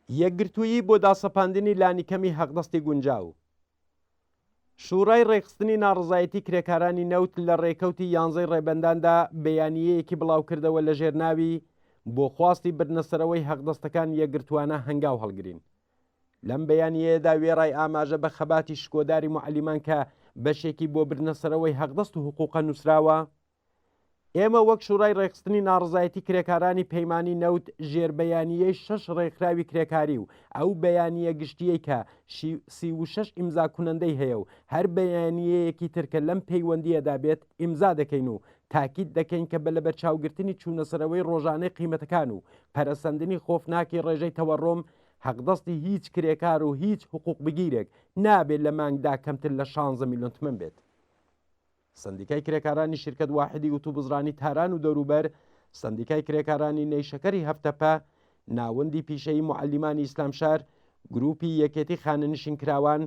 یەکگرتوویی بۆ داسەپاندنی لانیکەمی حەقدەستی گونجاو. شوڕای ڕێخستنی ناڕزایەتی کرێکارانی نەوت لە ڕێکەوتی 11 ڕێبەنداندا بەیانیەیەکی بڵاوکردەوە لە ژێرناوی بۆ خواستی بردنەسەرەوەی حەقدەستەکان یەکگرتووانە هەنگاو هەڵگرین. لەم بەیانیەیەدا وێڕای ئاماژە بە خەباتی شکۆداری معلیمان کە بەشێکی بۆ بردنەسەرەوەی حەقدەست و حقوقە نووسراوە، ئێمە وەک شوڕای ڕێخستنی ناڕزایەتی کرێکارانی پەیمانی نەوت ژێربەیانیەی 6 ڕێکخراوی کرێکاری و ئەو بەیانیە گشتیەی کە 36 ئیمزا کوونەندەی هەیە و هەر بەیانیەیەکی ترکە لەم پەیوەندیەدا بێت ئیمزا دەکەین و تاکید دەکەین کە بە لە بەرچاوگرتنی چوونەسەرەوەی ڕۆژانەی قیمەتەکان و پەرەسەندنی خۆفناکی ڕێژەی تەوەڕۆم حەقدەستی هیچ کرێکار و هیچ حقوق بگیرێک نابێت لە مانگدا کەمتر لە 16 میلیۆن تمەن بێت. سندیکای کرێکارانی شرکت واحدی وتوبزرانی تاران و دەوروبەر، سندیکای کرێکارانی نەیشەکەری هەفتەپە، ناوەندی پیشەی معلیمانی ئیسلامشار، گروپی یەکێتی خانەنشین کراوان،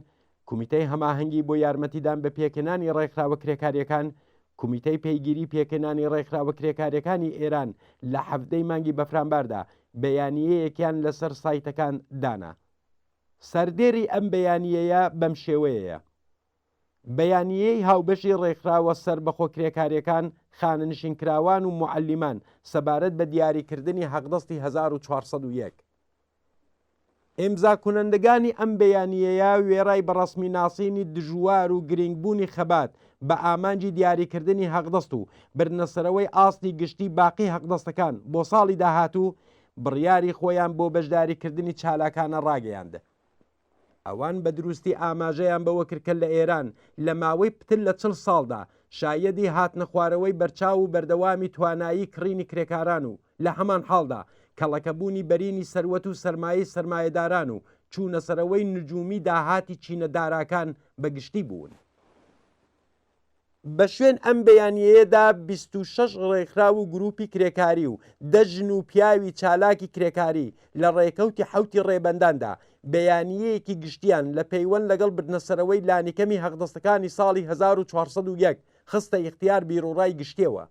کومیتەی هەماهەنگی بۆ یارمەتیدان بە پێکەنانی ڕێکخراوە کرێکاریەکان، کومیتەی پەیگیری پێکەنانی ڕێکخراوە کرێکاریەکانی ئێران لە هەفتەی مانگی بەفرامباردا بەیانیەیەکیان لەسەر سایتەکان دانا. سەردێری ئەم بەیانیەیە بەم شێوەیەیە: بەیانیەی هاوبەشی ڕێکخراوە سەر بەخۆ کرێکاریەکان، خانەنشینکراوان و معلیمان سەبارەت بە دیاریکردنی حەقدەستی 1401. ئیمزا کوونەندەگانی ئەم بەیانیەیە وێڕای بەڕەسمی ناسینی دژوار و گرنگبوونی خەبات بە ئامانجی دیاریکردنی حەقدەست و بردنەسەرەوەی ئاستی گشتی باقی حەقدەستەکان بۆ ساڵی داهاتوو بڕیاری خۆیان بۆ بەشداریکردنی چالاکانە ڕاگەیاندە. ئەوان بە دروستی ئاماژەیان بەوە کردکە لە ئێران لە ماوەی پتر لە 40 ساڵدا شایەدی هاتنە خوارەوەی بەرچاو و بەردەوامی توانایی کڕینی کرێکاران و لە هەمان حاڵدا کەڵەکەبوونی بەرینی سەروەت و سەرمایی سەرمایەداران و چوونەسەرەوەی نجومی داهاتی چینەداراکان بەگشتی بوون. بە شوێن ئەم بەیانیەیەدا 26 ڕێکخراو و گروپی کرێکاری و دەژن و پیاوی چالاکی کرێکاری لە ڕێکەوتی حوتی ڕێبەنداندا بەیانیەیەکی گشتیان لە پەیوەند لەگەڵ بردنەسەرەوەی لانیکەمی حەقدەستەکانی ساڵی 1401 خستە ئیختیار بیرۆڕای گشتیەوە.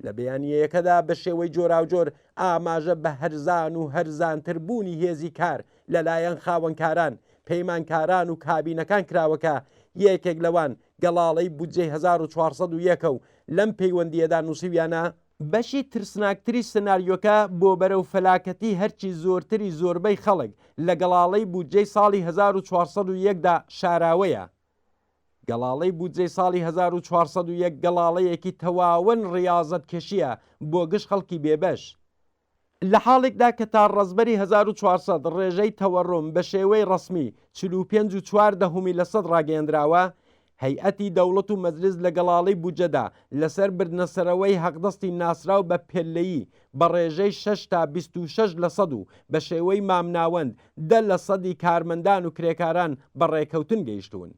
لە بەیانیەکەدا بە شێوەی جۆراوجۆر ئاماژە بە هەرزان و هەرزانتربوونی هێزی کار لەلایەن خاوەنکاران، پەیمانکاران و کابینەکان کراوەکە یەکێک لەوان گەڵاڵەی بودجەی 1401 و لەم پەیوەندیەدا نووسیویانە بەشی ترسناکتری سناریۆکە بۆ بەرەو فەلاکەتی هەرچی زۆرتری زۆربەی خەڵک لە گەڵاڵەی بودجەی ساڵی 1401دا شاراوەیە. گەڵاڵەی بودجەی ساڵی 1401 گەڵاڵەیەکی تەواوەن ڕیازەت کێشیە بۆ گشت خەڵکی بێبەش. لە حاڵێکدا کە تا ڕەزبەری 1400 ڕێژەی تەوەڕۆم بە شێوەی ڕسمی 45.4% ڕاگەیەندراوە، هەیئەتی دەوڵەت و مەجلیس لە گەڵاڵەی بودجەدا لەسەر بردنەسەرەوەی حەقدەستی ناسراو بە پێلەیی بە ڕێژەی 6 تا 26% و بە شێوەی مامناوەند 10% کارمەندان و کرێکاران بە ڕێکەوتن گەیشتوون.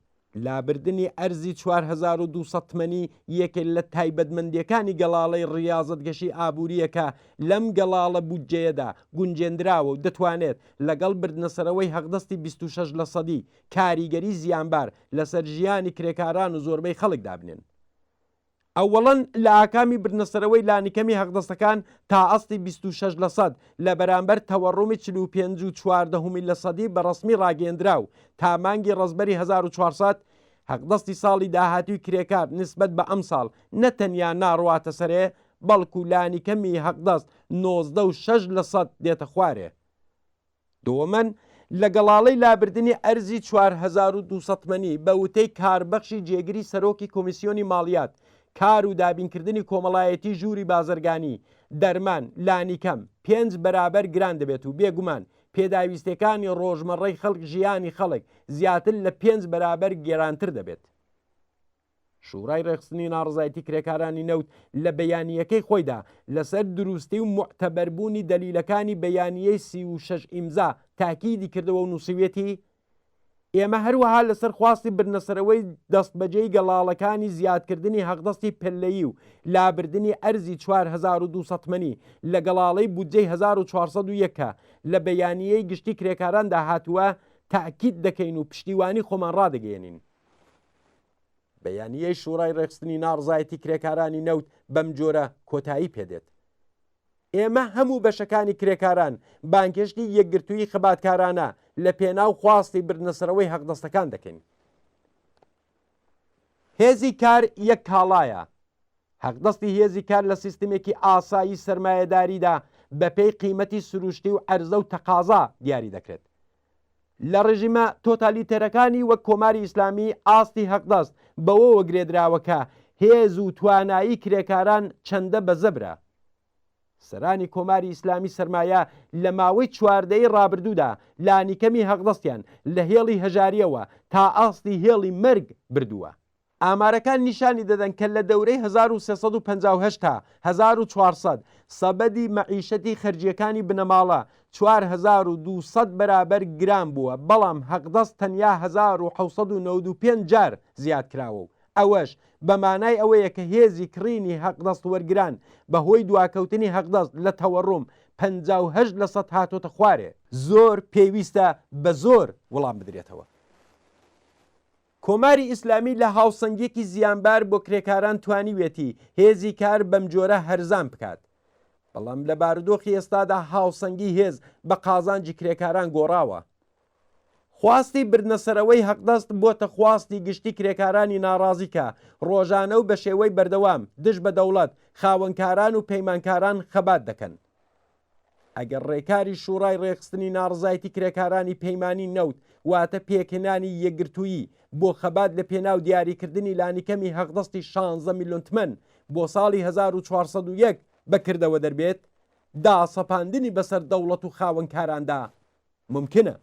لابردنی ئەرزی 4200 تمەنی یەکێک لە تایبەتمەندیەکانی گەڵاڵەی ڕیازەتگەشی ئابوووریەکە لەم گەڵاڵە بودجەیەدا گونجێندراوە و دەتوانێت لەگەڵ بردنەسەرەوەی حەقدەستی 26% کاریگەری زیانبار لەسەر ژیانی کرێکاران و زۆربەی خەڵکدا بنێن. ئەوەڵەن لە ئاکامی بردنەسەرەوەی لانیکەمی حەقدەستەکان تا ئەستی 26% لە بەرامبەر تەوەڕۆمی 45.4% بە ڕسمی ڕاگەیەندراو تا مانگی ڕەزبەری 1400 حەقدەستی ساڵی داهاتووی کرێکار نسبەت بە ئەم ساڵ نەتەنیا ناڕواتە سەرێ، بەڵکو لانیکەمی حەقدەست 96% دێتە خوارێ. دووەمەن لە گەڵاڵەی لابردنی ئەرزی 4200 تمەنی بە وتەی کاربەخشی جێگیری سەرۆکی کۆمیسیۆنی ماڵیات، کار و دابینکردنی کۆمەڵایەتی ژووری بازرگانی، دەرمان، لانیکەم 5 بەرابەر گران دەبێت و بێگومان پێداویستەکانی ڕۆژمەڕەی خەڵک ژیانی خەڵک زیاتر لە 5 بەرابەر گێرانتر دەبێت. شوڕای ڕێخستنی ناڕزایەتی کرێکارانی نەوت لە بەیانیەکەی خۆیدا لەسەر دروستی و معتەبەربوونی دەلیلەکانی بەیانیەی 36 ئیمزا تاکیدی کردەوە و نووسیوێتی: ئێمە هەروەها لەسەر خواستی بردنەسەرەوەی دەستبەجێی گەڵاڵەکانی زیادکردنی حەقدەستی پەلەیی و لابردنی ئەرزی 4200 تمەنی لە گەڵاڵەی بودجەی 1401 لە بەیانیەی گشتی کرێکاراندا هاتووە تاکید دەکەین و پشتیوانی خۆمان ڕادەگەێنین. بەیانیەی شوڕای ڕێخستنی ناڕزایەتی کرێکارانی نەوت بەم جۆرە کۆتایی پێدێت. ئێمە هەموو بەشەکانی کرێکاران بانکێشتی یەکگرتووی خەباتکارانە لە پێناو خواستی بردنەسەرەوەی حەقدەستەکان دەکەین. هێزی کار یەک کاڵایە. حەقدەستی هێزی کار لە سیستمێکی ئاسایی سەرمایەداریدا بە پێی قیمەتی سروشتی و عەرزە و تەقازا دیاری دەکرێت. لە ڕژیمە تۆتالیتەرەکانی وەک کۆماری ئیسلامی ئاستی حەقدەست بەوە وەگرێدراوەکە هێز و توانایی کرێکاران چەندە بەزەبرە. سەرانی کۆماری ئیسلامی سەرمایە لە ماوەی چواردەی ڕابردوودا لانیکەمی حەقدەستیان لە هێڵی هەژاریەوە تا ئاستی هێڵی مەرگ بردووە. ئامارەکان نیشانی دەدەن کە لە دەورەی 1350 تا 1400 سەبەدی مەعیشەتی خەرجیەکانی بنەماڵە 4200 بەرابەر گران بووە، بەڵام حەقدەست تەنیا 1795 جار زیاد کراوە و ئەوەش بەمانای ئەوەیە کە هێزی کڕینی حەقدەست وەرگران بەهۆی دواکەوتنی حەقدەست لە تەوەڕووم 58% هاتۆتە خوارێ. زۆر پێویستە بە زۆر وەڵام بدرێتەوە. کۆماری ئیسلامی لە هاوسەنگێکی زیانبار بۆ کرێکاران توانیوێتی هێزی کار بەم جۆرە هەرزان بکات، بەڵام لە بارودۆخی ئێستادا هاوسەنگی هێز بە قازانجی کرێکاران گۆڕاوە. خواستی بردنەسەرەوەی حەقدەست بۆتە خواستی گشتی کرێکارانی ناڕازیکە ڕۆژانە و بە شێوەی بەردەوام دژ بە دەوڵەت خاوەنکاران و پەیمانکاران خەبات دەکەن. ئەگەر ڕێکاری شوڕای ڕێخستنی ناڕزایەتی کرێکارانی پەیمانی نەوت واتە پێکهێنانی یەکگرتوویی بۆ خەبات لە پێناو دیاریکردنی لانیکەمی حەقدەستی 16 میلیۆن تمەن بۆ ساڵی 1401 بەکردەوە دەربێت، داسەپاندنی بەسەر دەوڵەت و خاوەنکاراندا ممکنە.